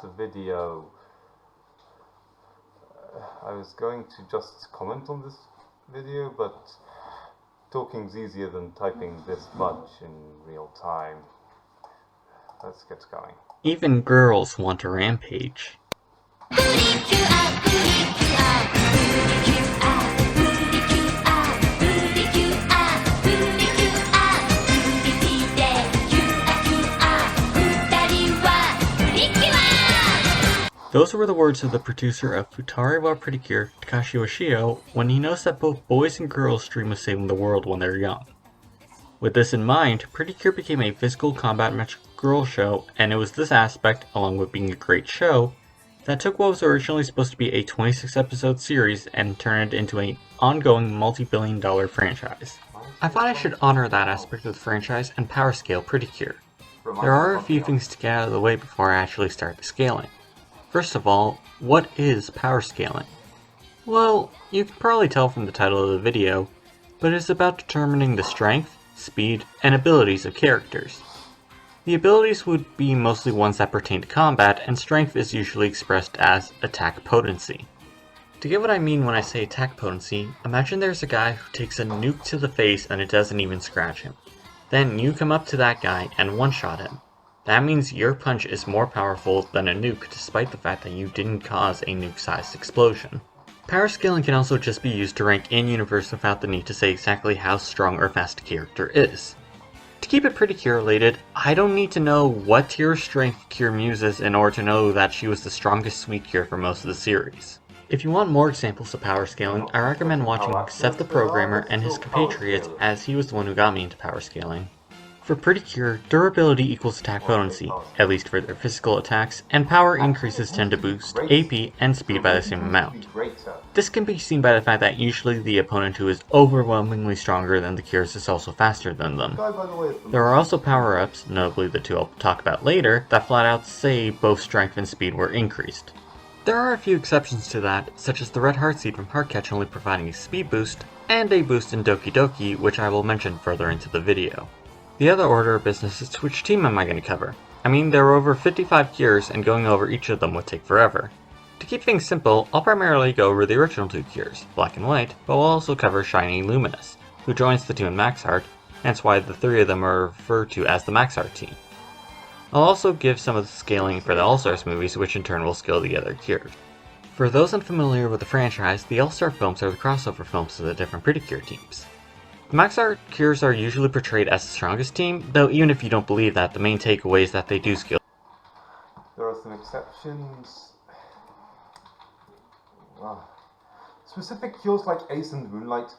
the video. I was going to just comment on this video, but talking's easier than typing this much in real time. Let's get going. Even girls want to rampage. Those were the words of the producer of Futari wa Pretty Cure, Takashi Yoshio, when he noticed that both boys and girls dream of saving the world when they're young. With this in mind, Pretty Cure became a physical combat match girl show, and it was this aspect, along with being a great show, that took what was originally supposed to be a 26-episode series and turned it into an ongoing multi-billion-dollar franchise. I thought I should honor that aspect of the franchise and power scale Pretty Cure. There are a few things to get out of the way before I actually start the scaling. First of all, what is power scaling? Well, you can probably tell from the title of the video, but it is about determining the strength, speed, and abilities of characters. The abilities would be mostly ones that pertain to combat, and strength is usually expressed as attack potency. To get what I mean when I say attack potency, imagine there's a guy who takes a nuke to the face and it doesn't even scratch him. Then you come up to that guy and one-shot him. That means your punch is more powerful than a nuke despite the fact that you didn't cause a nuke-sized explosion. Power scaling can also just be used to rank in-universe without the need to say exactly how strong or fast a character is. To keep it pretty Cure related, I don't need to know what tier of strength Cure uses in order to know that she was the strongest Sweet Cure for most of the series. If you want more examples of power scaling, I recommend watching Seth the Programmer and his compatriots, as he was the one who got me into power scaling. For Pretty Cure, durability equals attack potency, at least for their physical attacks, and power increases tend to boost AP and speed by the same amount. This can be seen by the fact that usually the opponent who is overwhelmingly stronger than the Cures is also faster than them. There are also power-ups, notably the two I'll talk about later, that flat out say both strength and speed were increased. There are a few exceptions to that, such as the Red Heart Seed from Heartcatch only providing a speed boost, and a boost in Doki Doki, which I will mention further into the video. The other order of business is which team am I going to cover? I mean, there are over 55 Cures, and going over each of them would take forever. To keep things simple, I'll primarily go over the original two Cures, Black and White, but we'll also cover Shiny Luminous, who joins the team in Max Heart, hence why the three of them are referred to as the Max Heart team. I'll also give some of the scaling for the All-Stars movies, which in turn will scale the other Cures. For those unfamiliar with the franchise, the All-Star films are the crossover films of the different Pretty Cure teams. The Max Heart Cures are usually portrayed as the strongest team, though even if you don't believe that, the main takeaway is that they do scale. There are some exceptions. Specific Cures like Ace and Moonlight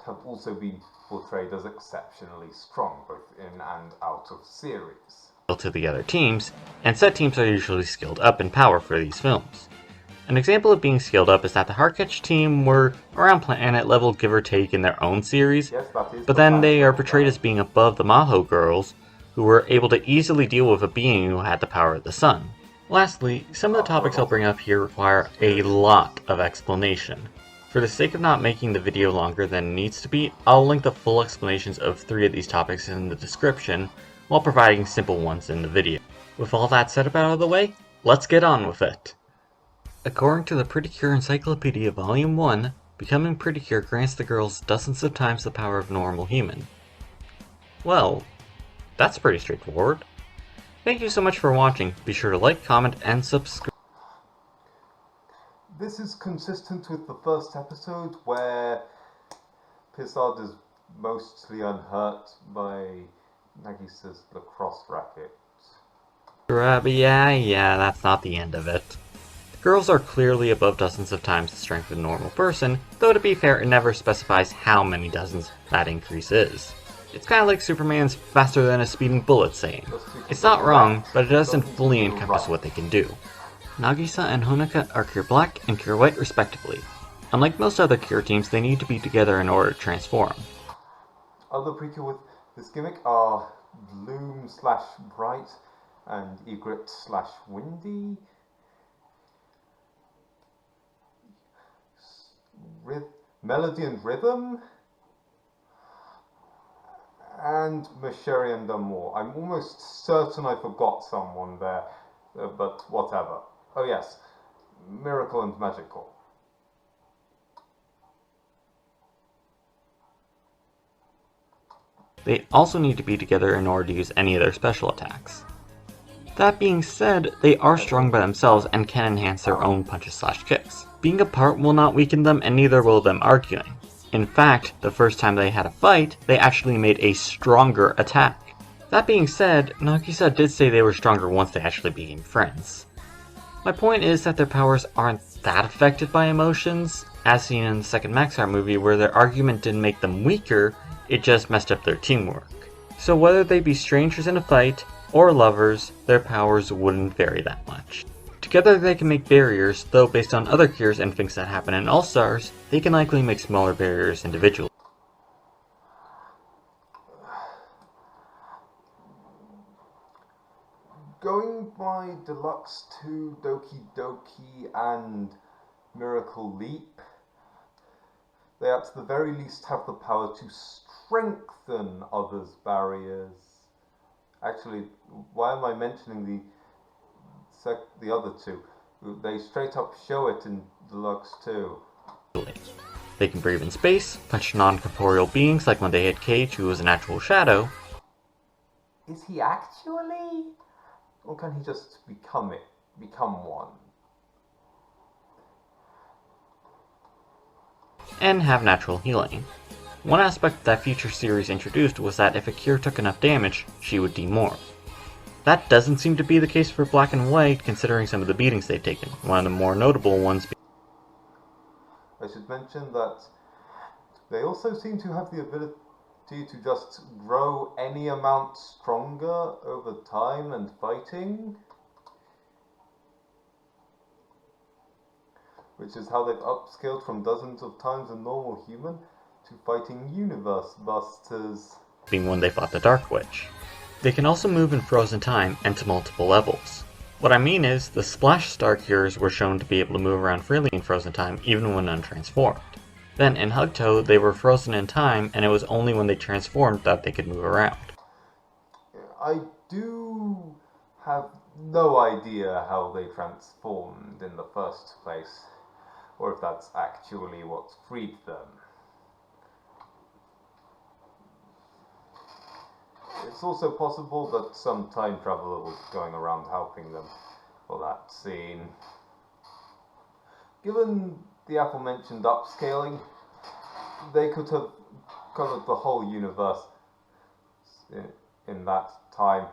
have also been portrayed as exceptionally strong, both in and out of series. To the other teams, and said teams are usually scaled up in power for these films. An example of being scaled up is that the Heartcatch team were around planet level give or take in their own series, but then they are portrayed as being above the Maho girls, who were able to easily deal with a being who had the power of the sun. Lastly, some of the topics I'll bring up here require a lot of explanation. For the sake of not making the video longer than it needs to be, I'll link the full explanations of 3 of these topics in the description, while providing simple ones in the video. With all that said out of the way, let's get on with it! According to the Pretty Cure Encyclopedia Volume 1, becoming Pretty Cure grants the girls dozens of times the power of a normal human. Well, that's pretty straightforward. Thank you so much for watching. Be sure to like, comment, and subscribe. This is consistent with the first episode, where Pissard is mostly unhurt by Nagisa's lacrosse racket. Yeah, that's not the end of it. Girls are clearly above dozens of times the strength of a normal person, though to be fair, it never specifies how many dozens that increase is. It's kinda like Superman's faster than a speeding bullet saying. It's not wrong, but it doesn't fully encompass what they can do. Nagisa and Honoka are Cure Black and Cure White respectively. Unlike most other Cure teams, they need to be together in order to transform. Other Precure with this gimmick are Bloom/Bright and Egret/Windy. Melody and Rhythm, and Masheri and Damour. I'm almost certain I forgot someone there, but whatever. Oh yes, Miracle and Magical. They also need to be together in order to use any of their special attacks. That being said, they are strong by themselves and can enhance their own punches/kicks. Being apart will not weaken them, and neither will them arguing. In fact, the first time they had a fight, they actually made a stronger attack. That being said, Nagisa did say they were stronger once they actually became friends. My point is that their powers aren't that affected by emotions, as seen in the second Max Heart movie where their argument didn't make them weaker, it just messed up their teamwork. So whether they be strangers in a fight, or lovers, their powers wouldn't vary that much. Together they can make barriers, though based on other cures and things that happen in All-Stars, they can likely make smaller barriers individually. Going by Deluxe 2, Doki Doki, and Miracle Leap, they at the very least have the power to strengthen others' barriers. Actually, why am I mentioning the other two? They straight up show it in Deluxe 2. They can breathe in space, punch non-corporeal beings like when they hit Cage, who was an actual shadow. Is he actually? Or can he just become one? And have natural healing. One aspect that future series introduced was that if a cure took enough damage, she would demorph. That doesn't seem to be the case for Black and White, considering some of the beatings they've taken, one of the more notable ones being... I should mention that they also seem to have the ability to just grow any amount stronger over time and fighting, which is how they've upscaled from dozens of times a normal human to fighting universe busters. Being when they fought the Dark Witch. They can also move in frozen time and to multiple levels. What I mean is, the Splash Star cures were shown to be able to move around freely in frozen time even when untransformed. Then in Hugto, they were frozen in time, and it was only when they transformed that they could move around. I do have no idea how they transformed in the first place, or if that's actually what freed them. It's also possible that some time traveler was going around helping them for that scene. Given the aforementioned upscaling, they could have covered the whole universe in that time,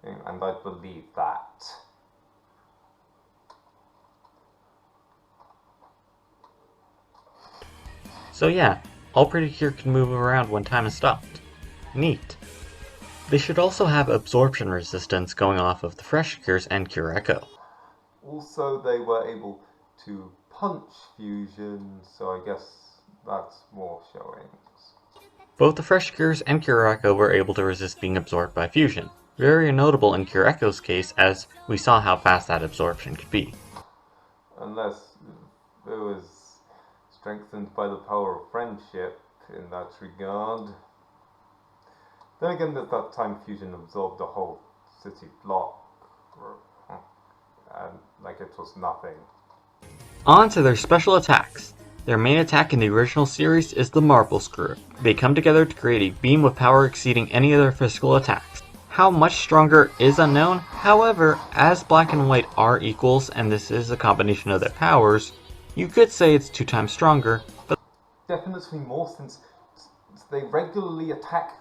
and I believe that. So yeah, all Pretty Cure can move around when time is stopped. Neat. They should also have absorption resistance going off of the Fresh Cures and Cure Echo. Also, they were able to punch fusion, so I guess that's more showings. Both the Fresh Cures and Cure Echo were able to resist being absorbed by fusion. Very notable in Cure Echo's case, as we saw how fast that absorption could be. Unless it was strengthened by the power of friendship in that regard. Then again, that time fusion absorbed the whole city block, and like it was nothing. On to their special attacks. Their main attack in the original series is the Marble Screw. They come together to create a beam with power exceeding any of their physical attacks. How much stronger is unknown, however, as Black and White are equals and this is a combination of their powers, you could say it's 2 times stronger, but definitely more since they regularly attack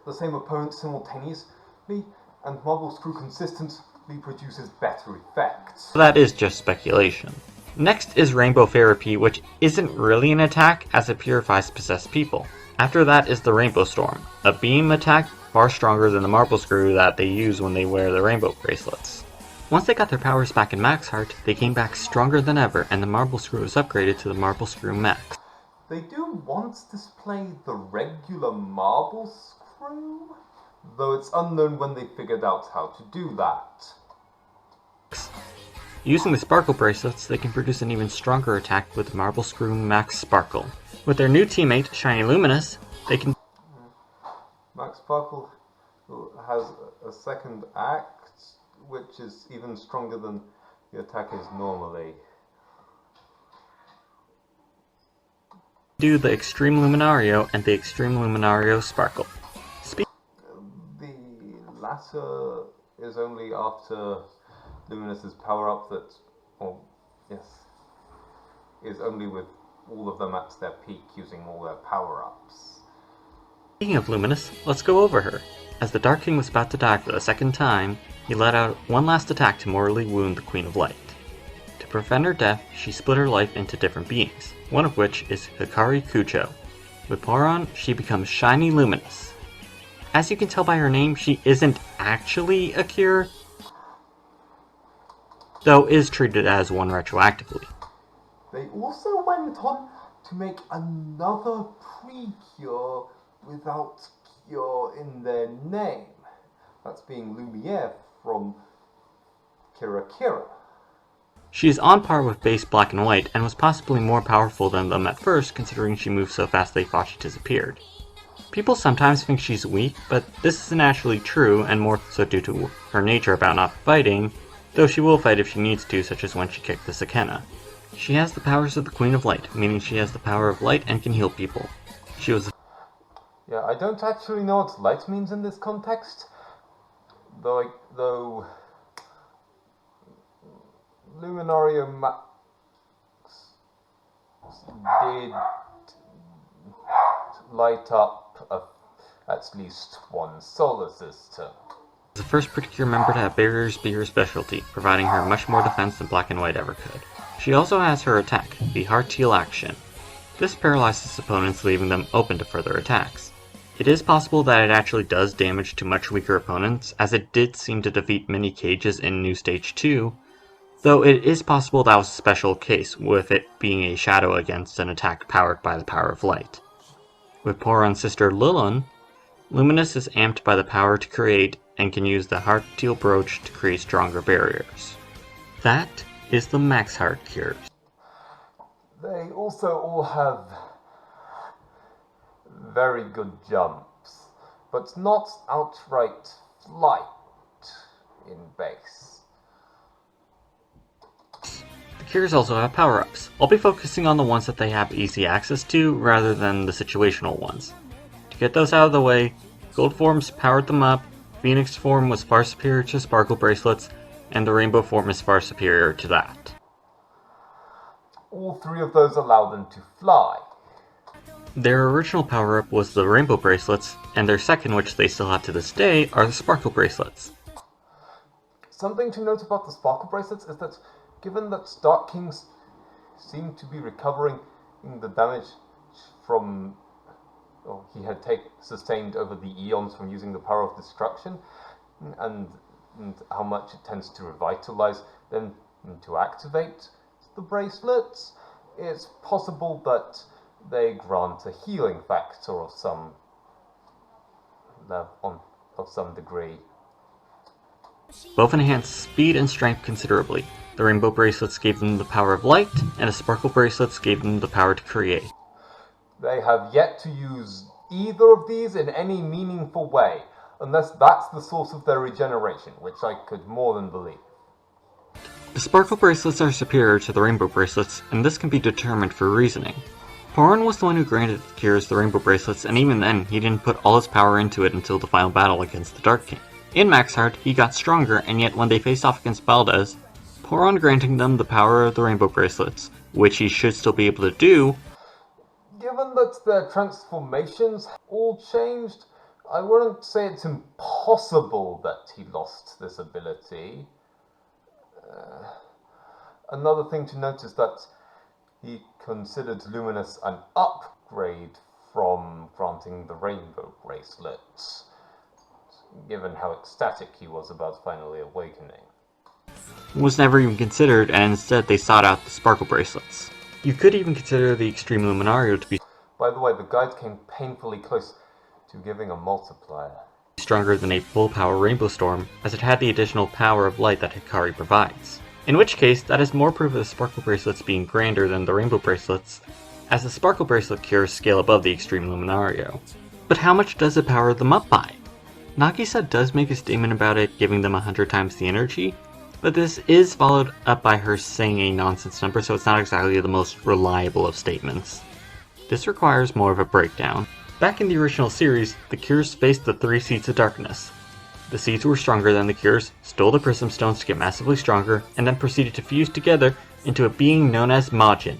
the same opponent simultaneously, and Marble Screw consistently produces better effects. that is just speculation. Next is Rainbow Therapy, which isn't really an attack as it purifies possessed people. After that is the Rainbow Storm, a beam attack far stronger than the Marble Screw that they use when they wear the rainbow bracelets. Once they got their powers back in Max Heart, they came back stronger than ever and the Marble Screw was upgraded to the Marble Screw Max. They do once display the regular Marble Screw, though it's unknown when they figured out how to do that. Using the Sparkle Bracelets, they can produce an even stronger attack with the Marble Screw Max Sparkle. With their new teammate, Shiny Luminous, they can... Max Sparkle has a second act, which is even stronger than The attack is normally... Do the Extreme Luminario and the Extreme Luminario Sparkle. The latter is only after Luminous's power-up that... Oh, yes. Is only with all of them at their peak using all their power-ups. Speaking of Luminous, let's go over her. As the Dark King was about to die for the second time, he let out one last attack to mortally wound the Queen of Light. To prevent her death, she split her life into different beings, one of which is Hikari Kucho. With Poron, she becomes Shiny Luminous. As you can tell by her name, she isn't actually a cure, though is treated as one retroactively. They also went on to make another pre-cure without cure in their name. That's being Lumiere from Kira Kira. She is on par with base Black and White, and was possibly more powerful than them at first, considering she moved so fast they thought she disappeared. People sometimes think she's weak, but this isn't actually true, and more so due to her nature about not fighting, though she will fight if she needs to, such as when she kicked the Sakena. She has the powers of the Queen of Light, meaning she has the power of light and can heal people. She was... Yeah, I don't actually know what light means in this context, though Luminario Max did light up at least one solar system. the first Pretty member to have barriers be her specialty, providing her much more defense than Black and White ever could. She also has her attack, the Heart-Heal action. This paralyzes opponents, leaving them open to further attacks. It is possible that it actually does damage to much weaker opponents, as it did seem to defeat many cages in New Stage 2, though it is possible that was a special case, with it being a shadow against an attack powered by the power of light. With Poron's sister Lilun, Luminous is amped by the power to create and can use the Heart-Heal Brooch to create stronger barriers. That is the Max Heart cures. They also all have very good jumps, but not outright flight in base. The cures also have power-ups. I'll be focusing on the ones that they have easy access to, rather than the situational ones. To get those out of the way, Gold Forms powered them up, Phoenix Form was far superior to Sparkle Bracelets, and the Rainbow Form is far superior to that. All three of those allow them to fly. Their original power-up was the Rainbow Bracelets, and their second, which they still have to this day, are the Sparkle Bracelets. Something to note about the Sparkle Bracelets is that, given that Dark Kings seem to be recovering the damage from he had sustained over the eons from using the power of destruction, and how much it tends to revitalize them to activate the bracelets, it's possible that they grant a healing factor of some degree. Both enhanced speed and strength considerably. The Rainbow Bracelets gave them the power of light, and the Sparkle Bracelets gave them the power to create. They have yet to use either of these in any meaningful way, unless that's the source of their regeneration, which I could more than believe. The Sparkle Bracelets are superior to the Rainbow Bracelets, and this can be determined through reasoning. Poron was the one who granted Cures the Rainbow Bracelets, and even then, he didn't put all his power into it until the final battle against the Dark King. In Max Heart, he got stronger, and yet when they faced off against Baldas, Poron granting them the power of the Rainbow Bracelets, which he should still be able to do. Given that their transformations all changed, I wouldn't say it's impossible that he lost this ability. Another thing to note is that he considered Luminous an upgrade from granting the Rainbow Bracelets, given how ecstatic he was about finally awakening. Was never even considered, and instead they sought out the Sparkle Bracelets. You could even consider the Extreme Luminario to be By the way, the guide came painfully close to giving a multiplier. Stronger than a full power Rainbow Storm, as it had the additional power of light that Hikari provides. In which case, that is more proof of the Sparkle Bracelets being grander than the Rainbow Bracelets, as the Sparkle Bracelet cures scale above the Extreme Luminario. But how much does it power them up by? Nagisa does make a statement about it giving them 100 times the energy, But this is followed up by her saying a nonsense number, so it's not exactly the most reliable of statements. This requires more of a breakdown. Back in the original series, the Cures faced the 3 Seeds of Darkness. The Seeds were stronger than the Cures, stole the Prism Stones to get massively stronger, and then proceeded to fuse together into a being known as Majin.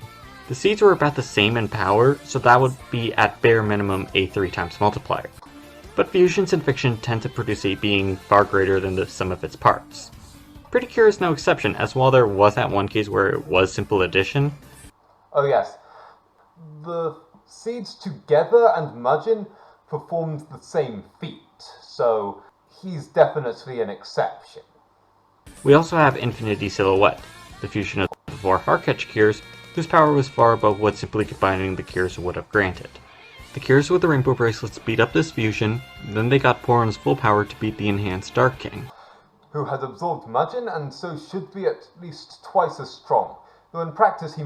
The Seeds were about the same in power, so that would be at bare minimum a 3 times multiplier. But fusions in fiction tend to produce a being far greater than the sum of its parts. Pretty Cure is no exception, as while there was that one case where it was simple addition. Oh yes, the Seeds together and Majin performed the same feat, so he's definitely an exception. We also have Infinity Silhouette, the fusion of the 4 Heartcatch Cures, whose power was far above what simply combining the Cures would have granted. The Cures with the Rainbow Bracelets beat up this fusion, then they got Poron's full power to beat the enhanced Dark King, who had absorbed Majin and so should be at least twice as strong, though in practice he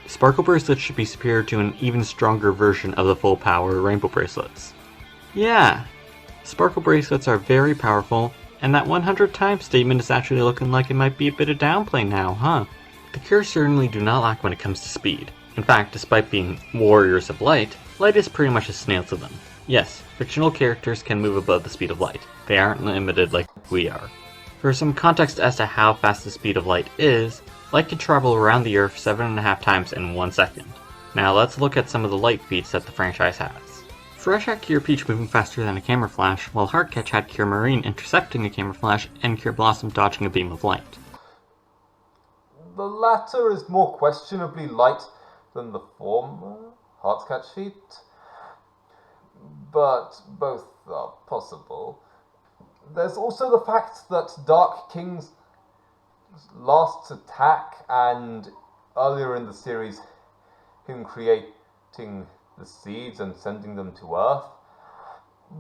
Sparkle Bracelets should be superior to an even stronger version of the full power Rainbow Bracelets. Yeah, Sparkle Bracelets are very powerful, and that 100 times statement is actually looking like it might be a bit of downplay now, huh? The Cures certainly do not lack when it comes to speed. In fact, despite being warriors of light, light is pretty much a snail to them. Yes, fictional characters can move above the speed of light. They aren't limited like we are. For some context as to how fast the speed of light is, light can travel around the Earth 7.5 times in 1 second. Now let's look at some of the light feats that the franchise has. Fresh had Cure Peach moving faster than a camera flash, while Heartcatch had Cure Marine intercepting a camera flash and Cure Blossom dodging a beam of light. the latter is more questionably light than the former Heartcatch feat, but both are possible. There's also the fact that Dark King's last attack and earlier in the series him creating the seeds and sending them to Earth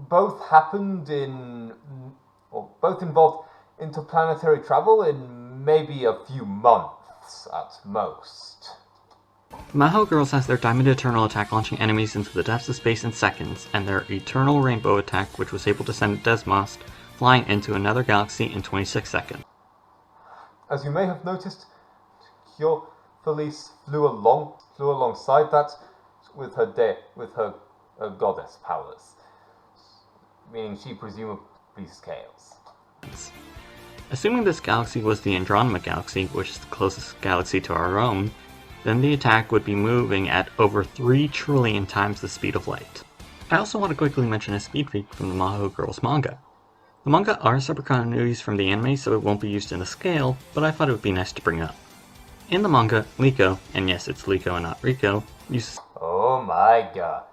both involved interplanetary travel in maybe a few months at most. Maho Girls has their Diamond Eternal attack launching enemies into the depths of space in seconds, and their Eternal Rainbow attack which was able to send Desmos flying into another galaxy in 26 seconds. As you may have noticed, Cure Felice flew alongside that with her goddess powers, meaning she presumably scales. Assuming this galaxy was the Andromeda Galaxy, which is the closest galaxy to our own, then the attack would be moving at over 3 trillion times the speed of light. I also want to quickly mention a speed feat from the Maho Girls manga. The manga are separate continuities from the anime, so it won't be used in the scale, but I thought it would be nice to bring up. In the manga, Liko, and yes, it's Liko and not Riko, uses... Oh my god.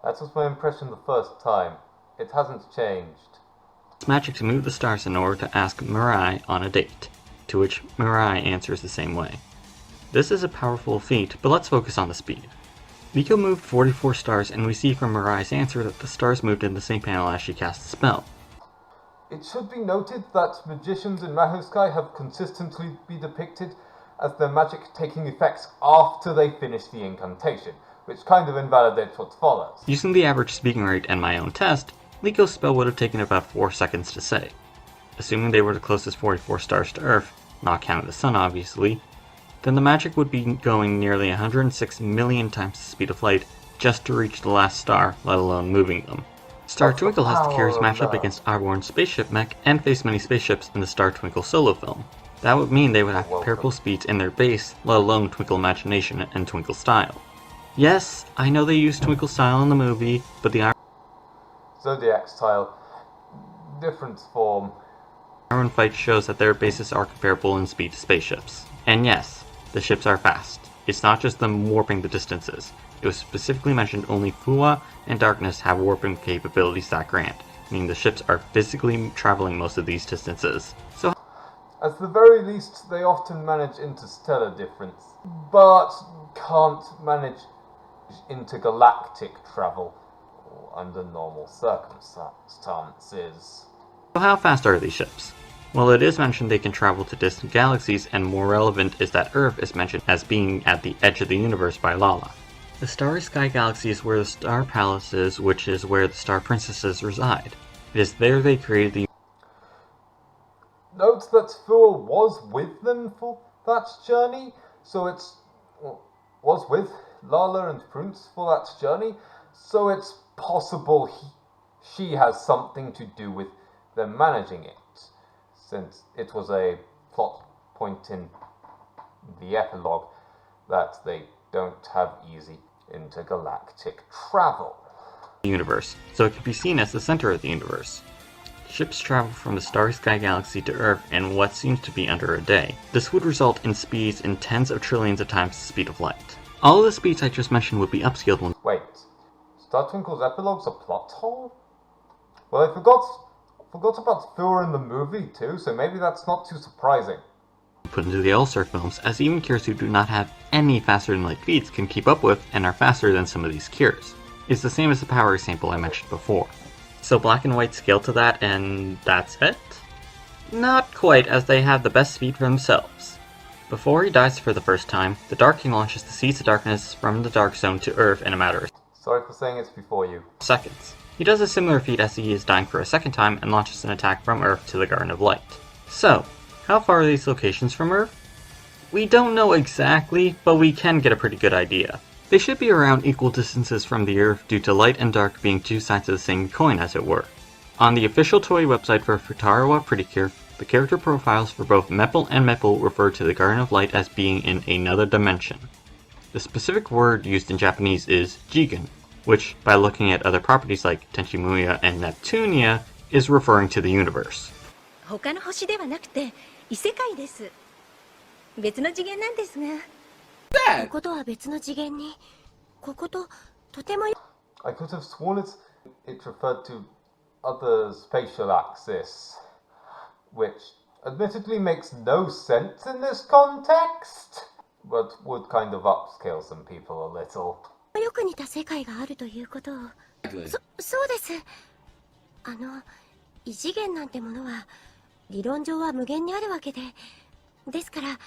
That was my impression the first time. It hasn't changed. magic to move the stars in order to ask Mirai on a date, to which Mirai answers the same way. This is a powerful feat, but let's focus on the speed. Liko moved 44 stars, and we see from Mirai's answer that the stars moved in the same panel as she cast the spell. It should be noted that magicians in Mahosky have consistently been depicted as their magic taking effect after they finish the incantation, which kind of invalidates what follows. Using the average speaking rate and my own test, Liko's spell would have taken about 4 seconds to say. Assuming they were the closest 44 stars to Earth, not counting the sun obviously, then the magic would be going nearly 106 million times the speed of light just to reach the last star, let alone moving them. Star Twinkle has the Cures match up against Arborn's spaceship mech and face many spaceships in the Star Twinkle solo film. That would mean they would have comparable speeds in their base, let alone Twinkle Imagination and Twinkle Style. Yes, I know they used Twinkle Style in the movie, but the Zodiac style, different form. Iron Fight shows that their bases are comparable in speed to spaceships. And yes, the ships are fast. It's not just them warping the distances. It was specifically mentioned only Fuwa and Darkness have warping capabilities that grant, meaning the ships are physically traveling most of these distances. So, at the very least, they often manage interstellar difference. But can't manage intergalactic travel under normal circumstances. So how fast are these ships? Well, it is mentioned they can travel to distant galaxies, and more relevant is that Earth is mentioned as being at the edge of the universe by Lala. The Starry Sky Galaxy is where the Star Palace is, which is where the Star Princesses reside. It is there they created the... Note that Phil was with them for that journey, so was with Lala and Prince for that journey, so it's possible she has something to do with them managing it, since it was a plot point in the epilogue that they don't have easy intergalactic travel. universe, so it could be seen as the center of the universe. Ships travel from the Starry Sky Galaxy to Earth in what seems to be under a day. This would result in speeds in tens of trillions of times the speed of light. All of the speeds I just mentioned would be upscaled when... Wait, Star Twinkle's epilogue's a plot hole? Well, I forgot about Phil in the movie too, so maybe that's not too surprising. Put into the All-Star films, as even cures who do not have any faster-than-light speeds can keep up with and are faster than some of these cures. It's the same as the power example I mentioned before. So black and white scale to that and that's it? Not quite, as they have the best speed for themselves. Before he dies for the first time, the Dark King launches the Seeds of Darkness from the Dark Zone to Earth in a matter of Sorry for saying it's before you. seconds. He does a similar feat as he is dying for a second time and launches an attack from Earth to the Garden of Light. So, how far are these locations from Earth? We don't know exactly, but we can get a pretty good idea. They should be around equal distances from the Earth due to light and dark being two sides of the same coin, as it were. On the official Toei website for Futara wa Pretty Cure, the character profiles for both Mepple and Mepple refer to the Garden of Light as being in another dimension. The specific word used in Japanese is Jigen, which, by looking at other properties like Tenchimuya and Neptunia, is referring to the universe. 他の星ではなくて異世界です。別の次元なんですが。こことは別の次元に、ここととても。I could have sworn it referred to other spatial axis, which admittedly makes no sense in this context, but would kind of upscale some people a little. よく似た世界があるということを。そうです。異次元なんてものは理論上は無限にあるわけで、ですから。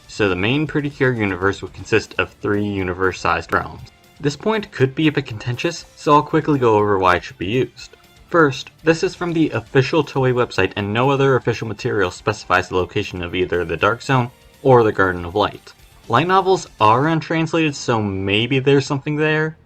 So the main Pretty Cure universe would consist of 3 universe-sized realms. This point could be a bit contentious, so I'll quickly go over why it should be used. First, this is from the official Toei website and no other official material specifies the location of either the Dark Zone or the Garden of Light. Light novels are untranslated, so maybe there's something there,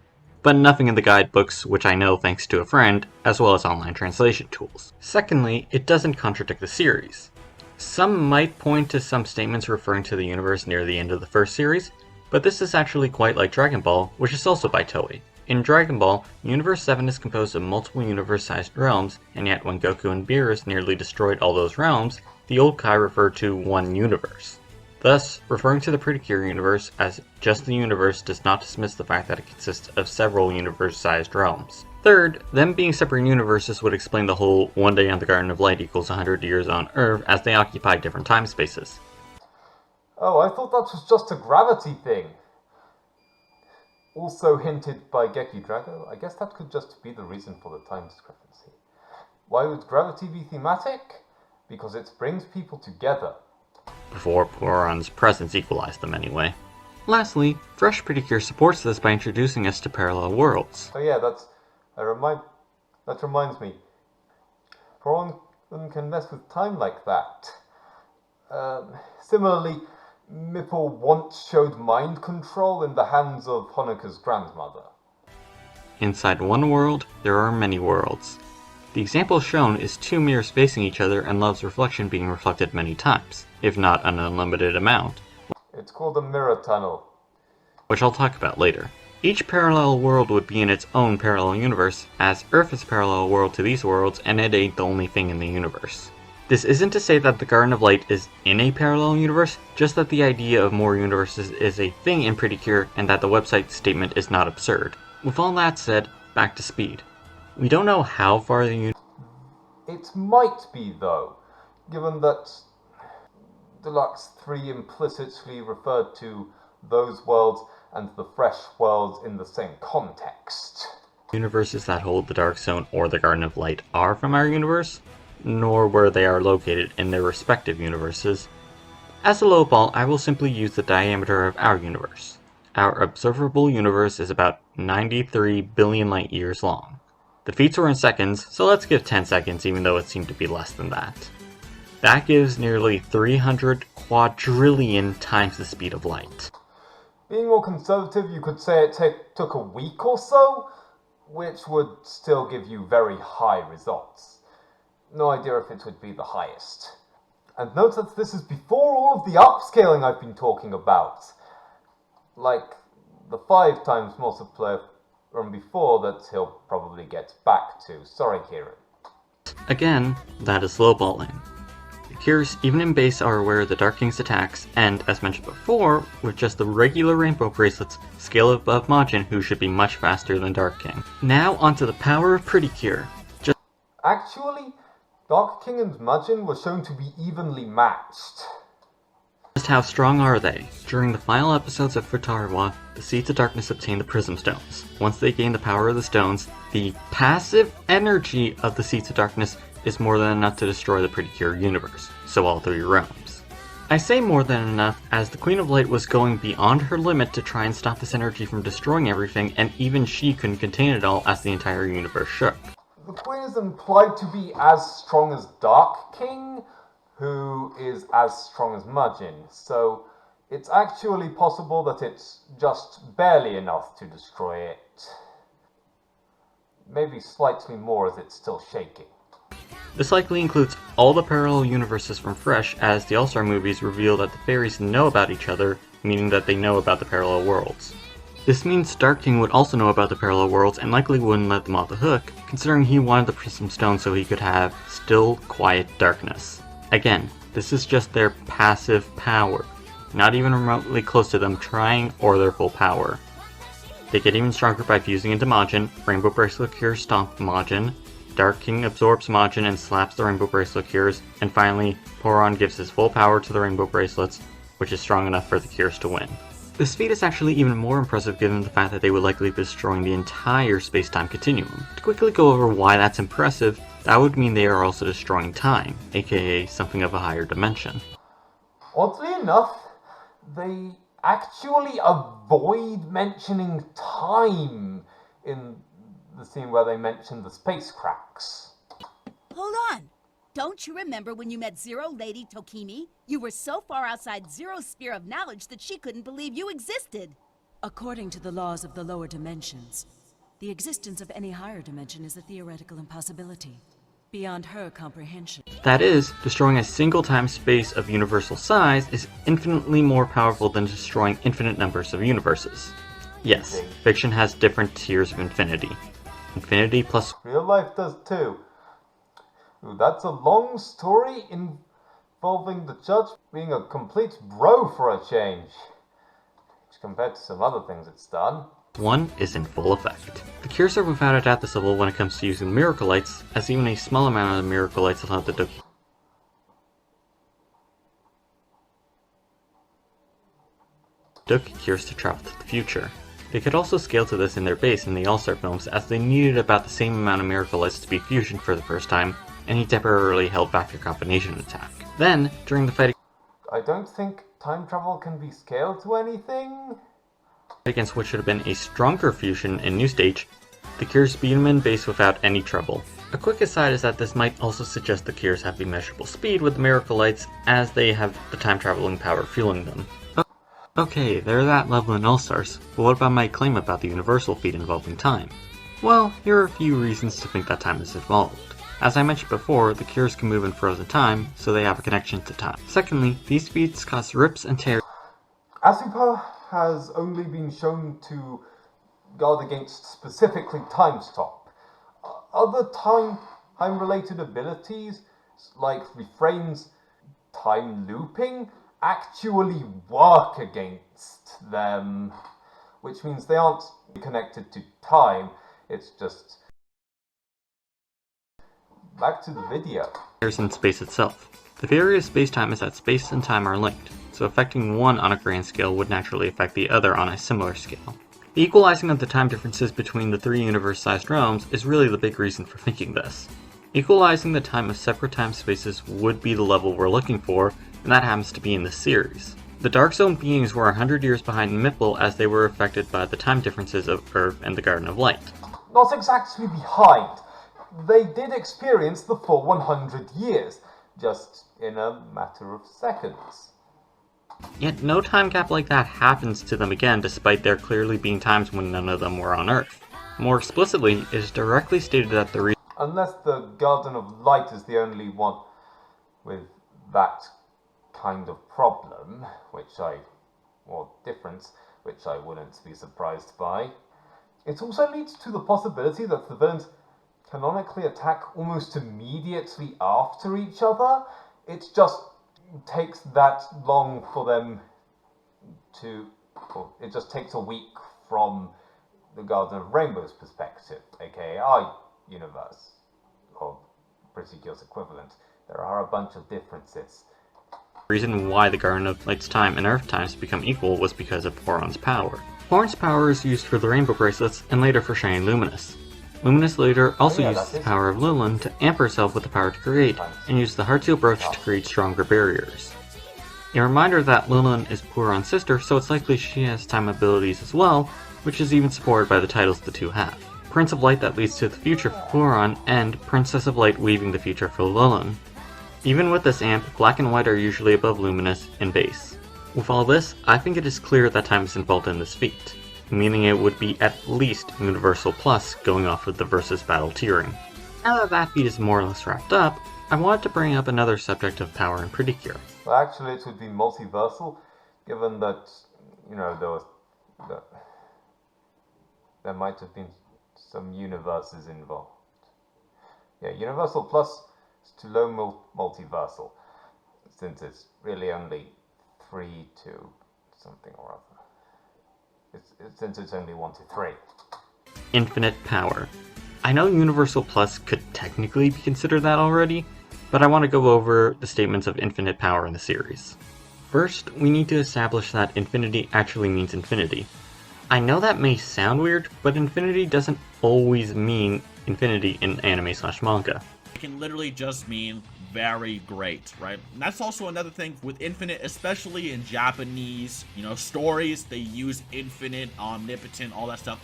but nothing in the guidebooks, which I know thanks to a friend, as well as online translation tools. Secondly, it doesn't contradict the series. Some might point to some statements referring to the universe near the end of the first series, but this is actually quite like Dragon Ball, which is also by Toei. In Dragon Ball, Universe 7 is composed of multiple universe-sized realms, and yet when Goku and Beerus nearly destroyed all those realms, the old Kai referred to one universe. Thus, referring to the Pretty Cure universe as just the universe does not dismiss the fact that it consists of several universe-sized realms. Third, them being separate universes would explain the whole one day on the Garden of Light equals 100 years on Earth, as they occupy different time spaces. Oh, I thought that was just a gravity thing. Also hinted by Geki Drago, I guess that could just be the reason for the time discrepancy. Why would gravity be thematic? Because it brings people together. Before Poron's presence equalized them anyway. Lastly, Fresh Pretty Cure supports this by introducing us to parallel worlds. Oh yeah, that reminds me. Poron can mess with time like that. Similarly, Mipple once showed mind control in the hands of Honoka's grandmother. Inside one world, there are many worlds. The example shown is 2 mirrors facing each other and love's reflection being reflected many times, if not an unlimited amount. It's called a mirror tunnel, which I'll talk about later. Each parallel world would be in its own parallel universe, as Earth is a parallel world to these worlds, and it ain't the only thing in the universe. This isn't to say that the Garden of Light is in a parallel universe, just that the idea of more universes is a thing in Pretty Cure, and that the website statement is not absurd. With all that said, back to speed. We don't know how far the It might be, though, given that Deluxe 3 implicitly referred to those worlds and the fresh worlds in the same context. Universes that hold the Dark Zone or the Garden of Light are from our universe, nor where they are located in their respective universes. As a lowball, I will simply use the diameter of our universe. Our observable universe is about 93 billion light years long. The feats were in seconds, so let's give 10 seconds even though it seemed to be less than that. That gives nearly 300 quadrillion times the speed of light. Being more conservative, you could say it took a week or so, which would still give you very high results. No idea if it would be the highest. And note that this is before all of the upscaling I've been talking about. Like the 5 times multiplier from before that he'll probably get back to. Sorry, Kieran. Again, that is lowballing. The Cures, even in base, are aware of the Dark King's attacks, and as mentioned before, with just the regular rainbow bracelets, scale above Majin, who should be much faster than Dark King. Now onto the power of Pretty Cure. Actually, Dark King and Majin were shown to be evenly matched. Just how strong are they? During the final episodes of Futarawa, the Seeds of Darkness obtain the Prism Stones. Once they gain the power of the stones, the passive energy of the Seeds of Darkness is more than enough to destroy the Pretty Cure universe, so all 3 realms. I say more than enough as the Queen of Light was going beyond her limit to try and stop this energy from destroying everything, and even she couldn't contain it all as the entire universe shook. The Queen is implied to be as strong as Dark King, who is as strong as Majin, so it's actually possible that it's just barely enough to destroy it. Maybe slightly more as it's still shaking. This likely includes all the parallel universes from Fresh, as the All-Star movies reveal that the fairies know about each other, meaning that they know about the parallel worlds. This means Dark King would also know about the parallel worlds and likely wouldn't let them off the hook, considering he wanted the Prism Stone so he could have still, quiet darkness. Again, this is just their passive power, not even remotely close to them trying or their full power. They get even stronger by fusing into Majin, Rainbow Bracelet Cures stomp Majin, Dark King absorbs Majin and slaps the Rainbow Bracelet Cures, and finally, Poron gives his full power to the Rainbow Bracelets, which is strong enough for the Cures to win. This feat is actually even more impressive given the fact that they would likely be destroying the entire space-time continuum. To quickly go over why that's impressive, that would mean they are also destroying time, aka something of a higher dimension. Oddly enough, they actually avoid mentioning time in the scene where they mention the space cracks. Hold on! Don't you remember when you met Zero Lady Tokimi? You were so far outside Zero's sphere of knowledge that she couldn't believe you existed. According to the laws of the lower dimensions, the existence of any higher dimension is a theoretical impossibility, beyond her comprehension. That is, destroying a single time-space of universal size is infinitely more powerful than destroying infinite numbers of universes. Yes, fiction has different tiers of infinity. Infinity plus... Real life does too. Ooh, that's a long story involving the judge being a complete bro for a change. Compared to some other things it's done. 1 is in full effect. The Cures are without a doubt this level when it comes to using Miracle Lights, as even a small amount of the Miracle Lights allow the Doki Cures to travel to the future. They could also scale to this in their base in the All-Star films, as they needed about the same amount of Miracle Lights to be fusioned for the first time, and he temporarily held back their combination attack. Then, during the fight I don't think time travel can be scaled to anything. Against what should have been a stronger fusion in New Stage, the Cures beat him in base without any trouble. A quick aside is that this might also suggest the Cures have immeasurable speed with the Miracle Lights, as they have the time-traveling power fueling them. Okay, they're that level in All-Stars, but what about my claim about the universal feat involving time? Well, here are a few reasons to think that time is involved. As I mentioned before, the Cures can move in frozen time, so they have a connection to time. Secondly, these feats cause rips and tears. Asuka has only been shown to guard against specifically time stop. Other time-related abilities, like refrains, time looping, actually work against them, which means they aren't connected to time, it's just... Back to the video. In space itself. The theory of space-time is that space and time are linked, so affecting one on a grand scale would naturally affect the other on a similar scale. The equalizing of the time differences between the three universe-sized realms is really the big reason for thinking this. Equalizing the time of separate time spaces would be the level we're looking for, and that happens to be in this series. The Dark Zone beings were 100 years behind Mipple as they were affected by the time differences of Earth and the Garden of Light. Not exactly behind. They did experience the full 100 years, just in a matter of seconds. Yet no time gap like that happens to them again, despite there clearly being times when none of them were on Earth. More explicitly, it is directly stated that the reason Unless the Garden of Light is the only one with that kind of problem, or difference, which I wouldn't be surprised by. It also leads to the possibility that the villains canonically attack almost immediately after each other. It just takes that long for them to... It just takes a week from the Garden of Rainbow's perspective, aka our universe, or Pretty Cure's equivalent. There are a bunch of differences. The reason why the Garden of Light's time and Earth times become equal was because of Poron's power. Poron's power is used for the Rainbow Bracelets and later for Shining Luminous. Luminous later also uses the power of Lilin to amp herself with the power to create, and uses the Heartseal Brooch to create stronger barriers. A reminder that Lilin is Poron's sister, so it's likely she has time abilities as well, which is even supported by the titles the two have. Prince of Light that leads to the future for Poron, and Princess of Light weaving the future for Lilin. Even with this amp, Black and White are usually above Luminous in base. With all this, I think it is clear that time is involved in this feat, meaning it would be at least Universal Plus going off of the Versus Battle tiering. Now that feat is more or less wrapped up, I wanted to bring up another subject of power and Pretty Cure. Well, actually it would be multiversal, given that, there might have been some universes involved. Yeah, Universal Plus is too low multiversal, since it's really only 3 to something or other. Since it's only 1 to 3. Infinite power. I know Universal Plus could technically be considered that already, but I want to go over the statements of infinite power in the series. First, we need to establish that infinity actually means infinity. I know that may sound weird, but infinity doesn't always mean infinity in anime/manga. It can literally just mean very great, right? And that's also another thing with infinite, especially in Japanese, stories, they use infinite, omnipotent, all that stuff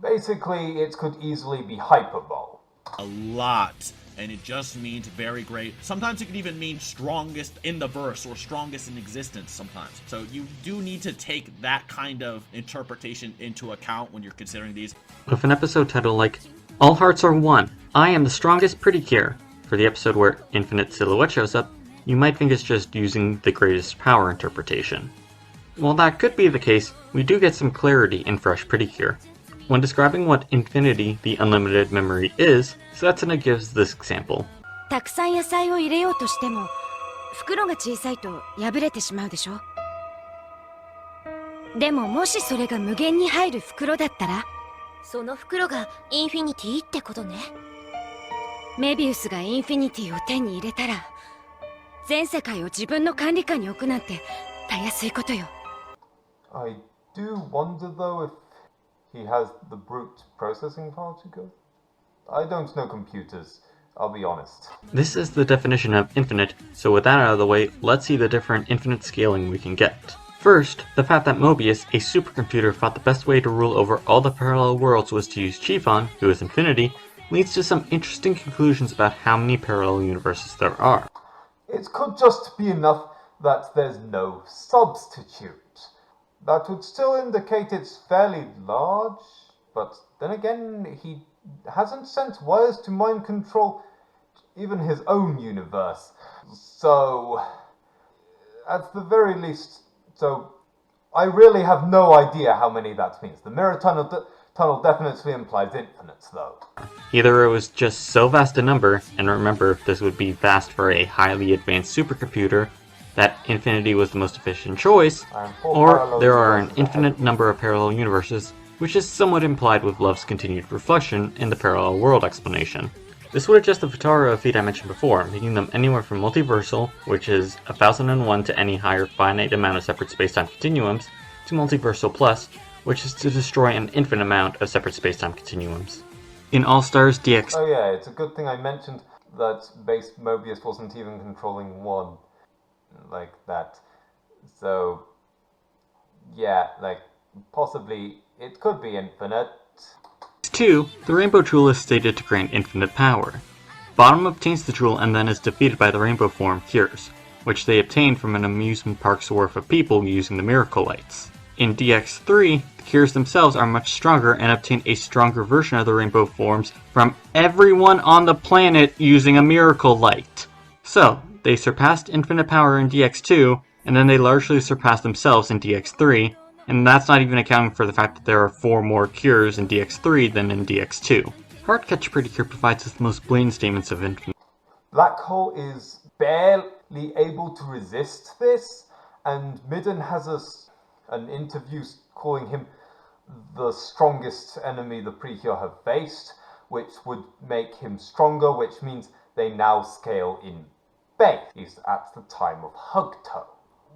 Basically, it could easily be hyperbole. a lot, and it just means very great. Sometimes it could even mean strongest in the verse or strongest in existence sometimes. So you do need to take that kind of interpretation into account when you're considering these. With an episode title like, All Hearts Are One, I Am the Strongest Pretty Cure, for the episode where Infinite Silhouette shows up, you might think it's just using the greatest power interpretation. While that could be the case, we do get some clarity in Fresh Pretty Cure. When describing what Infinity, the unlimited memory, is, Setsuna gives this example. たくさん野菜を入れようとしても袋が小さいと破れてしまうでしょ。でももしそれが無限に入る袋だったら、その袋がインフィニティってことね。メビウスがインフィニティを手に入れたら、全世界を自分の管理下に置くなんてたやすいことよ。I do wonder though if he has the brute processing power to go. I don't know computers, I'll be honest. This is the definition of infinite, so with that out of the way, let's see the different infinite scaling we can get. First, the fact that Mobius, a supercomputer, thought the best way to rule over all the parallel worlds was to use Chiffon, who is infinity, leads to some interesting conclusions about how many parallel universes there are. It could just be enough that there's no substitute. That would still indicate it's fairly large, but then again, he hasn't sent wires to mind control even his own universe. So, at the very least, I really have no idea how many that means. The mirror tunnel definitely implies infinites, though. Either it was just so vast a number, and remember, this would be vast for a highly advanced supercomputer, that infinity was the most efficient choice, or there are an infinite number of parallel universes, which is somewhat implied with Love's continued reflection in the parallel world explanation. This would adjust the Futaro feat I mentioned before, making them anywhere from multiversal, which is 1001 to any higher finite amount of separate spacetime continuums, to multiversal plus, which is to destroy an infinite amount of separate spacetime continuums. In All-Stars DX... Oh yeah, it's a good thing I mentioned that base Mobius wasn't even controlling one like that. So, yeah, like, possibly it could be infinite. 2. The Rainbow Jewel is stated to grant infinite power. Bottom obtains the jewel and then is defeated by the Rainbow form Cures, which they obtain from an amusement park's worth of people using the Miracle Lights. In DX3, the Cures themselves are much stronger and obtain a stronger version of the Rainbow forms from everyone on the planet using a Miracle Light. So, they surpassed infinite power in DX2, and then they largely surpassed themselves in DX3, and that's not even accounting for the fact that there are 4 more Cures in DX3 than in DX2. Heartcatcher Pretty Cure provides us the most blatant statements of infinite. Black Hole is barely able to resist this, and Midden has an interview calling him the strongest enemy the Precure have faced, which would make him stronger, which means they now scale in base at the time of Hugto.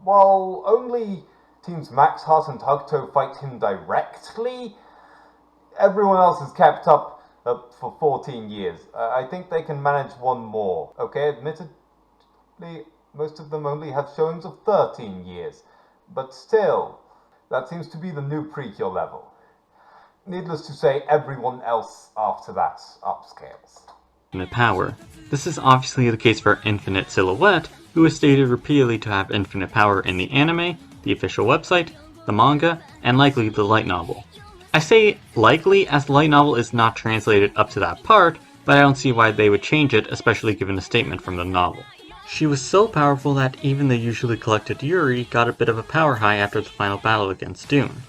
While only Teams Maxheart and Hugto fight him directly, everyone else has kept up for 14 years. I think they can manage one more. Okay, admittedly, most of them only have showings of 13 years. But still, that seems to be the new Precure level. Needless to say, everyone else after that upscales. Infinite power. This is obviously the case for Infinite Silhouette, who is stated repeatedly to have infinite power in the anime, the official website, the manga, and likely the light novel. I say likely as the light novel is not translated up to that part, but I don't see why they would change it, especially given the statement from the novel. She was so powerful that even the usually collected Yuri got a bit of a power high after the final battle against Dune.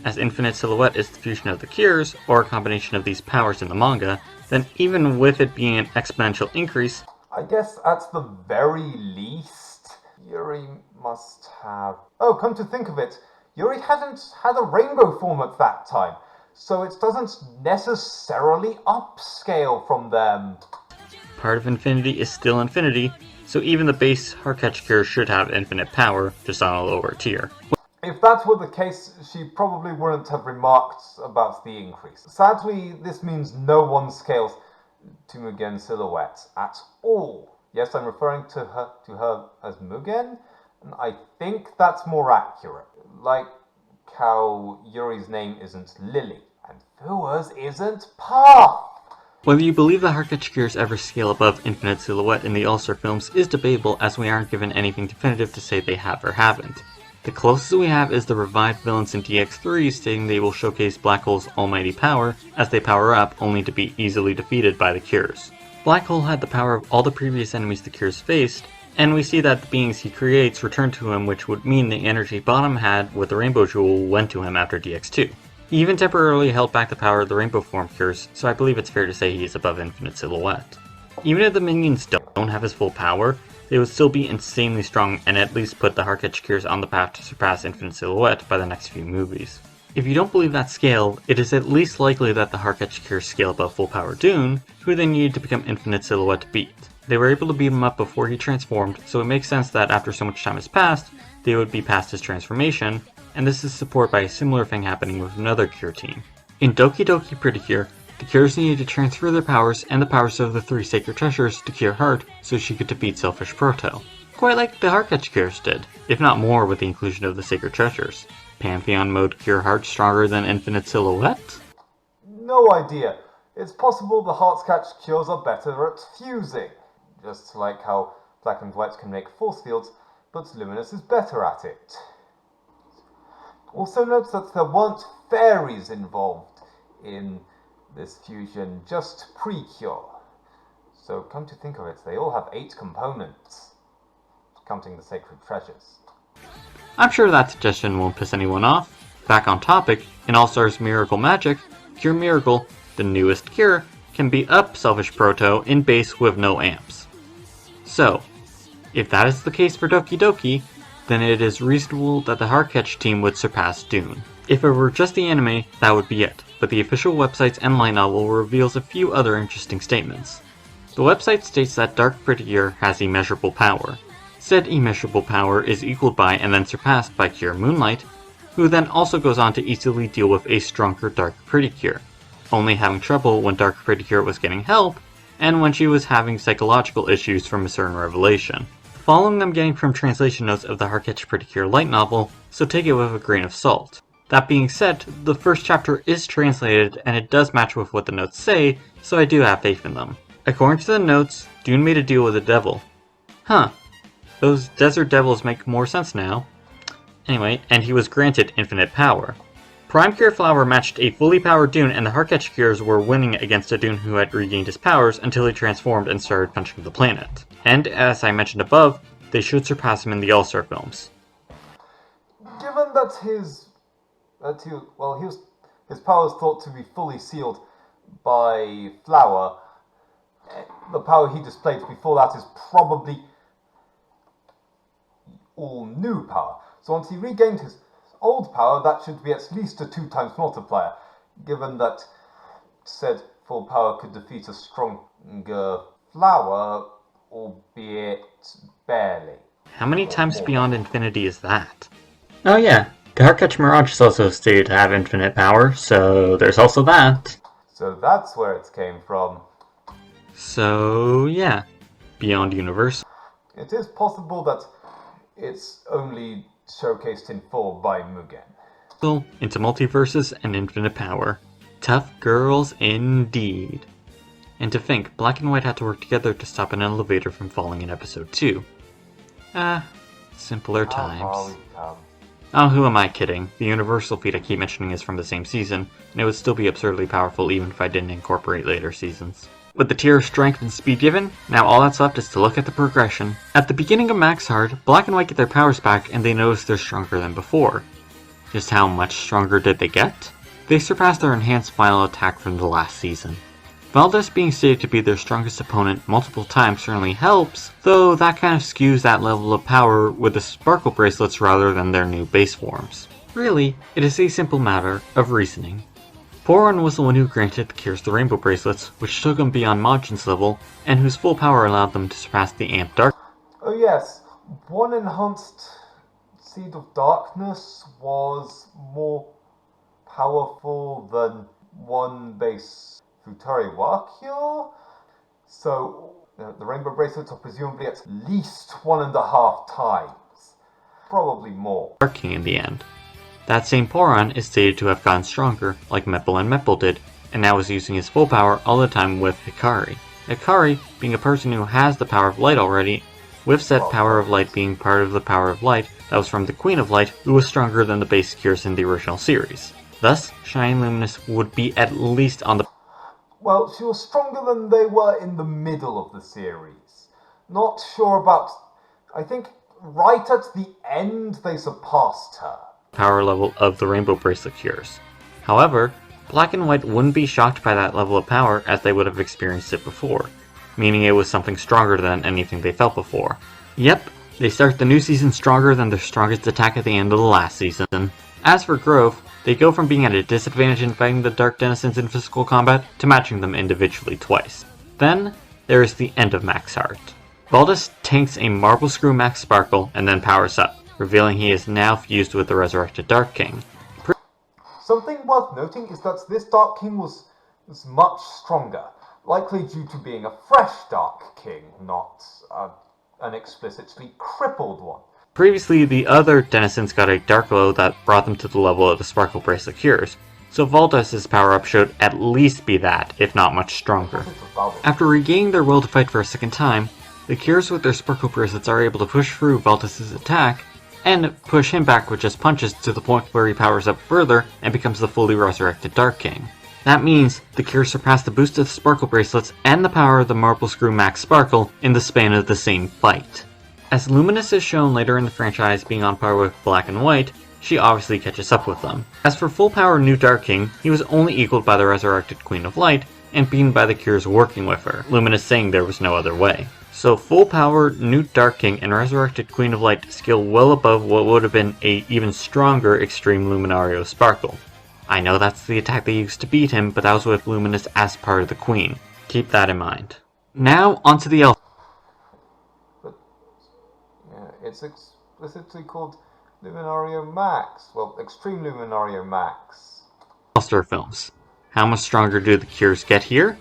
As Infinite Silhouette is the fusion of the Cures, or a combination of these powers in the manga, then even with it being an exponential increase, I guess at the very least, Yuri must have... Oh, come to think of it, Yuri hadn't had a rainbow form at that time, so it doesn't necessarily upscale from them. Part of infinity is still infinity, so even the base Heartcatcher Cure should have infinite power, just on a lower tier. If that were the case, she probably wouldn't have remarked about the increase. Sadly, this means no one scales to Mugen Silhouette at all. Yes, I'm referring to her as Mugen, and I think that's more accurate. Like how Yuri's name isn't Lily, and Fua's isn't Path. Whether you believe that Heartcatcher Cures ever scale above Infinite Silhouette in the All-Star films is debatable, as we aren't given anything definitive to say they have or haven't. The closest we have is the revived villains in DX3 stating they will showcase Black Hole's almighty power as they power up, only to be easily defeated by the Cures. Black Hole had the power of all the previous enemies the Cures faced, and we see that the beings he creates return to him, which would mean the energy Bottom had with the Rainbow Jewel went to him after DX2. He even temporarily held back the power of the Rainbow form Cures, so I believe it's fair to say he is above Infinite Silhouette. Even if the minions don't have his full power, they would still be insanely strong and at least put the Heartcatcher Cures on the path to surpass Infinite Silhouette by the next few movies. If you don't believe that scale, it is at least likely that the Heartcatcher Cures scale above full power Dune, who they needed to become Infinite Silhouette to beat. They were able to beat him up before he transformed, so it makes sense that after so much time has passed, they would be past his transformation, and this is supported by a similar thing happening with another Cure team. In Doki Doki Pretty Cure, the Cures needed to transfer their powers and the powers of the 3 Sacred Treasures to Cure Heart so she could defeat Selfish Proto. Quite like the Heartcatcher Cures did, if not more with the inclusion of the Sacred Treasures. Pantheon mode Cure Heart stronger than Infinite Silhouette? No idea. It's possible the Heartcatcher Cures are better at fusing. Just like how Black and White can make force fields, but Luminous is better at it. Also note that there weren't fairies involved in this fusion, just Precure. So come to think of it, they all have 8 components, counting the Sacred Treasures. I'm sure that suggestion won't piss anyone off. Back on topic, in All-Stars Miracle Magic, Cure Miracle, the newest cure, can beat up Selfish Proto in base with no amps. So, if that is the case for Doki Doki, then it is reasonable that the Heartcatcher team would surpass Dune. If it were just the anime, that would be it, but the official websites and light novel reveals a few other interesting statements. The website states that Dark Pretty Cure has immeasurable power. Said immeasurable power is equaled by and then surpassed by Cure Moonlight, who then also goes on to easily deal with a stronger Dark Pretty Cure, only having trouble when Dark Pretty Cure was getting help, and when she was having psychological issues from a certain revelation. Following them getting from translation notes of the Heartcatcher Pretty Cure light novel, so take it with a grain of salt. That being said, the first chapter is translated and it does match with what the notes say, so I do have faith in them. According to the notes, Dune made a deal with the devil. Huh. Those desert devils make more sense now. Anyway, and he was granted infinite power. Prime Cure Flower matched a fully powered Dune, and the Heartcatcher Cures were winning against a Dune who had regained his powers until he transformed and started punching the planet. And as I mentioned above, they should surpass him in the All-Star films. Given that his power is thought to be fully sealed by Flower, the power he displayed before that is probably all new power. So once he regained his old power, that should be at least a 2x multiplier, given that said full power could defeat a stronger Flower, albeit barely. How many times beyond infinity is that? Oh yeah, the Heartcatcher Mirage is also stated to have infinite power, so there's also that. So that's where it came from. So yeah, beyond universe. It is possible that it's only showcased in full by Mugen. Into multiverses and infinite power. Tough girls indeed. And to think, Black and White had to work together to stop an elevator from falling in episode 2. Simpler times. Oh, who am I kidding? The universal feat I keep mentioning is from the same season, and it would still be absurdly powerful even if I didn't incorporate later seasons. With the tier of strength and speed given, now all that's left is to look at the progression. At the beginning of Max Heart, Black and White get their powers back and they notice they're stronger than before. Just how much stronger did they get? They surpassed their enhanced final attack from the last season. Valdez being stated to be their strongest opponent multiple times certainly helps, though that kind of skews that level of power with the Sparkle Bracelets rather than their new base forms. Really, it is a simple matter of reasoning. Poron was the one who granted the Cures the Rainbow Bracelets, which took them beyond Majin's level, and whose full power allowed them to surpass the Amp Dark. Oh yes, one enhanced Seed of Darkness was more powerful than one base Futari Wakyo, so the Rainbow Bracelets are presumably at least 1.5 times, probably more. Dark King in the end. That same Poron is stated to have gotten stronger, like Meppel and Meppel did, and now is using his full power all the time with Hikari. Hikari being a person who has the power of light already, with said power of light being part of the power of light that was from the Queen of Light, who was stronger than the base Cures in the original series. Thus, Shine Luminous would be at least on the... Well, she was stronger than they were in the middle of the series. Not sure about... I think right at the end they surpassed her. Power level of the Rainbow Bracelet Cures. However, Black and White wouldn't be shocked by that level of power as they would have experienced it before, meaning it was something stronger than anything they felt before. Yep, they start the new season stronger than their strongest attack at the end of the last season. As for growth, they go from being at a disadvantage in fighting the Dark Denizens in physical combat to matching them individually twice. Then, there is the end of Max Heart. Baldus tanks a Marble Screw Max Sparkle and then powers up, revealing he is now fused with the resurrected Dark King. Something worth noting is that this Dark King was much stronger, likely due to being a fresh Dark King, not an explicitly crippled one. Previously, the other denizens got a Dark Glow that brought them to the level of the Sparkle Bracelet Cures, so Valdez's power-up should at least be that, if not much stronger. After regaining their will to fight for a second time, the Cures with their Sparkle Bracelets are able to push through Valdez's attack, and push him back with just punches to the point where he powers up further and becomes the fully resurrected Dark King. That means the Cures surpass the boost of the Sparkle Bracelets and the power of the Marble Screw Max Sparkle in the span of the same fight. As Luminous is shown later in the franchise being on par with Black and White, she obviously catches up with them. As for full power New Dark King, he was only equaled by the resurrected Queen of Light, and beaten by the Cures working with her, Luminous saying there was no other way. So full power New Dark King and resurrected Queen of Light skill well above what would have been a even stronger Extreme Luminario Sparkle. I know that's the attack they used to beat him, but that was with Luminous as part of the Queen. Keep that in mind. Now onto the But yeah, it's explicitly called Luminario Max. Well, Extreme Luminario Max. All-Star films. How much stronger do the Cures get here?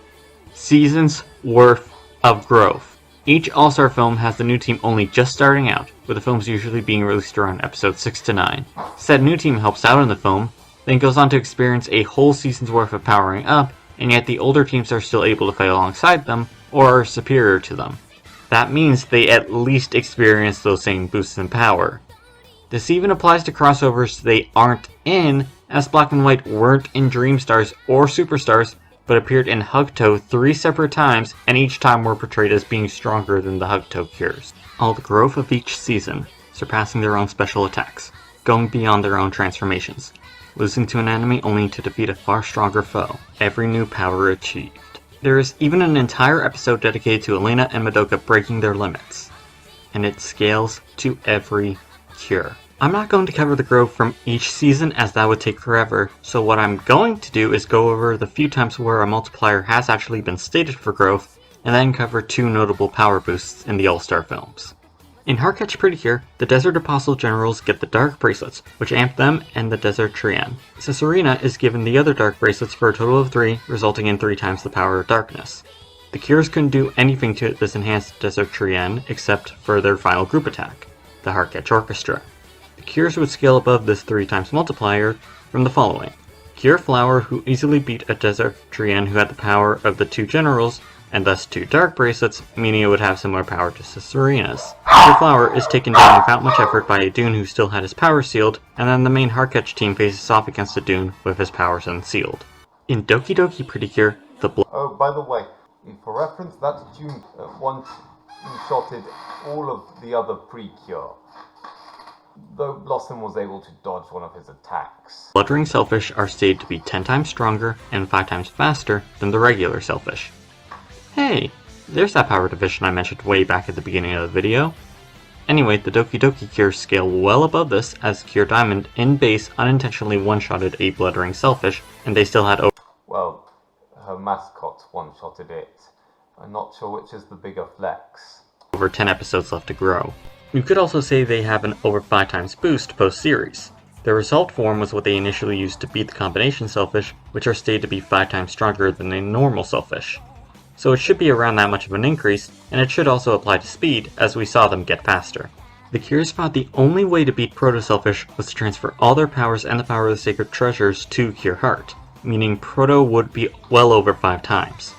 Seasons worth of growth. Each All-Star film has the new team only just starting out, with the films usually being released around episodes 6 to 9. Said new team helps out in the film, then goes on to experience a whole season's worth of powering up, and yet the older teams are still able to fight alongside them, or are superior to them. That means they at least experience those same boosts in power. This even applies to crossovers they aren't in, as Black and White weren't in Dreamstars or Superstars, but appeared in Hugto 3 separate times, and each time were portrayed as being stronger than the Hugto Cures. All the growth of each season, surpassing their own special attacks, going beyond their own transformations, losing to an enemy only to defeat a far stronger foe, every new power achieved. There is even an entire episode dedicated to Elena and Madoka breaking their limits, and it scales to every cure. I'm not going to cover the growth from each season as that would take forever, so what I'm going to do is go over the few times where a multiplier has actually been stated for growth, and then cover 2 notable power boosts in the All-Star films. In Heartcatch Pretty Cure, the Desert Apostle Generals get the Dark Bracelets, which amp them and the Desert Trian. Cicerina is given the other Dark Bracelets for a total of 3, resulting in 3 times the power of Darkness. The Cures couldn't do anything to this enhanced Desert Trian except for their final group attack, the Heartcatch Orchestra. The Cures would scale above this 3 times multiplier from the following. Cure Flower, who easily beat a Desert Trian who had the power of the 2 generals, and thus 2 Dark Bracelets, meaning it would have similar power to Cicerina's. Cure Flower is taken down without much effort by a Dune who still had his power sealed, and then the main Heartcatch team faces off against a Dune with his powers unsealed. In Doki Doki Pretty Cure, the Oh, by the way, for reference, that June one-shotted all of the other Precure, though Blossom was able to dodge one of his attacks. Blood-Ring Selfish are stated to be 10 times stronger and 5 times faster than the regular Selfish. Hey, there's that power division I mentioned way back at the beginning of the video. Anyway, the Doki Doki Cures scale well above this, as Cure Diamond in base unintentionally one-shotted a Blood-Ring Selfish, and they still had Well, her mascot one-shotted it. I'm not sure which is the bigger flex. over 10 episodes left to grow. You could also say they have an over 5 times boost post-series. Their result form was what they initially used to beat the combination Selfish, which are stated to be 5 times stronger than a normal Selfish. So it should be around that much of an increase, and it should also apply to speed, as we saw them get faster. The Cures thought the only way to beat Proto-Selfish was to transfer all their powers and the power of the Sacred Treasures to Cure Heart, meaning Proto would be well over 5 times.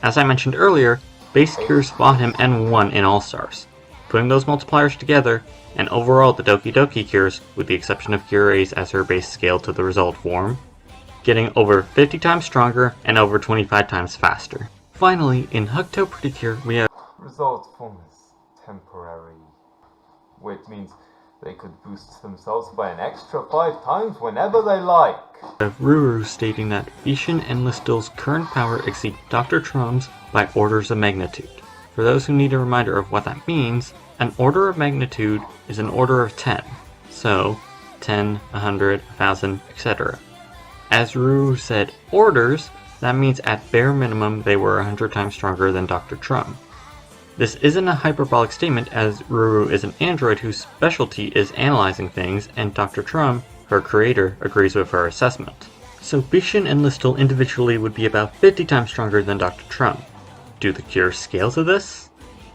As I mentioned earlier, base Cures fought him and won in All-Stars. Putting those multipliers together, and overall the Doki Doki Cures, with the exception of Cure A's as her base scaled to the result form, getting over 50 times stronger and over 25 times faster. Finally, in Hugto Pretty Cure, we have Result form is temporary, which means they could boost themselves by an extra 5 times whenever they like. Ruru stating that Vishen and Listel's current power exceed Dr. Trum's by orders of magnitude. For those who need a reminder of what that means, an order of magnitude is an order of 10, so 10, 100, 1000, etc. As Ruru said orders, that means at bare minimum they were 100 times stronger than Dr. Trum. This isn't a hyperbolic statement, as Ruru is an android whose specialty is analyzing things, and Dr. Trum, her creator, agrees with her assessment. So Vishen and Listel individually would be about 50 times stronger than Dr. Trum. Do the Cures scale to this?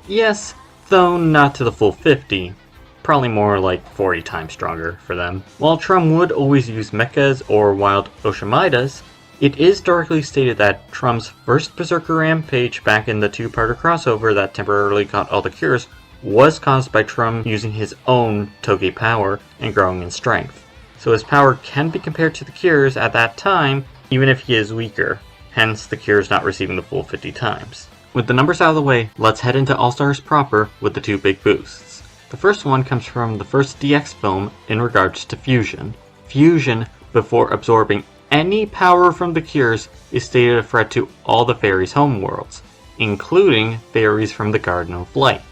Yes, though not to the full 50. Probably more like 40 times stronger for them. While Trum would always use mechas or wild Oshamidas, it is directly stated that Trum's first Berserker Rampage back in the 2-parter crossover that temporarily got all the Cures was caused by Trum using his own Toge power and growing in strength. So his power can be compared to the Cures at that time, even if he is weaker, hence the Cures not receiving the full 50 times. With the numbers out of the way, let's head into All-Stars proper with the 2 big boosts. The first one comes from the first DX film in regards to Fusion. Fusion, before absorbing any power from the Cures, is stated a threat to all the fairies' homeworlds, including fairies from the Garden of Light.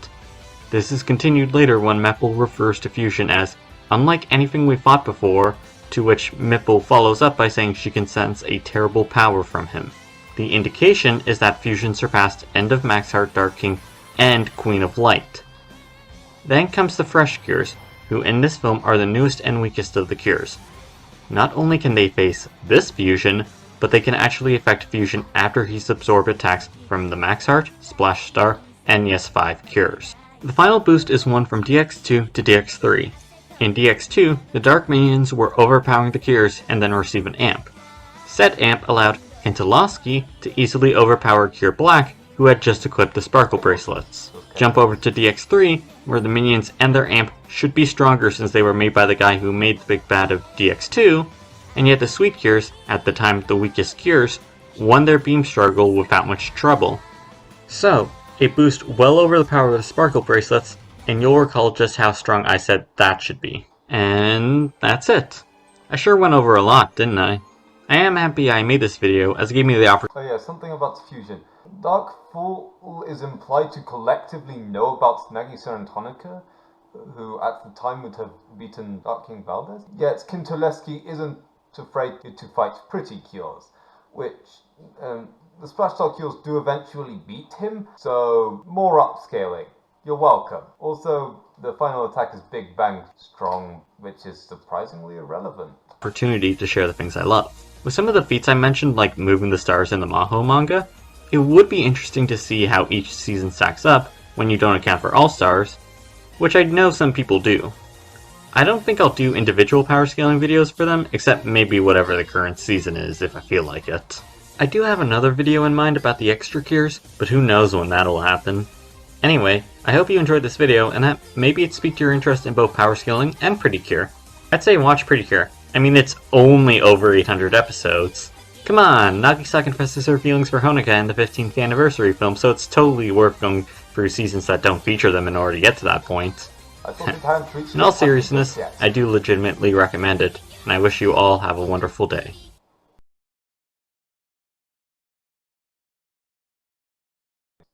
This is continued later when Meppel refers to Fusion as unlike anything we fought before, to which Meppel follows up by saying she can sense a terrible power from him. The indication is that fusion surpassed End of Max Heart Dark King and Queen of Light. Then comes the Fresh Cures, who in this film are the newest and weakest of the cures. Not only can they face this fusion, but they can actually affect fusion after he's absorbed attacks from the Max Heart, Splash Star, and Yes 5 cures. The final boost is one from DX2 to DX3. In DX2, the Dark Minions were overpowering the cures and then receive an amp. Said amp allowed Kentalowski to easily overpower Cure Black, who had just equipped the Sparkle Bracelets. Jump over to DX3, where the minions and their amp should be stronger since they were made by the guy who made the big bad of DX2, and yet the Sweet Cures, at the time the weakest cures, won their beam struggle without much trouble. So, a boost well over the power of the Sparkle Bracelets, and you'll recall just how strong I said that should be. And that's it. I sure went over a lot, didn't I? I am happy I made this video, as it gave me the opportunity. Oh yeah, something about fusion. Dark Fool is implied to collectively know about Nagisa and Tonica, who at the time would have beaten Dark King Valdez. Yet Kintoleski isn't afraid to fight Pretty Cures, which the Splash Star Cures do eventually beat him, so more upscaling. You're welcome. Also, the final attack is Big Bang Strong, which is surprisingly irrelevant. Opportunity to share the things I love. With some of the feats I mentioned, like moving the stars in the Maho manga, it would be interesting to see how each season stacks up when you don't account for all stars, which I know some people do. I don't think I'll do individual power scaling videos for them, except maybe whatever the current season is if I feel like it. I do have another video in mind about the extra cures, but who knows when that'll happen. Anyway, I hope you enjoyed this video and that maybe it piqued your interest in both power scaling and Pretty Cure. I'd say watch Pretty Cure. I mean, it's only over 800 episodes. Come on, Nagisa confesses her feelings for Honoka in the 15th anniversary film, so it's totally worth going through seasons that don't feature them in order to get to that point. In all seriousness, I do legitimately recommend it, and I wish you all have a wonderful day.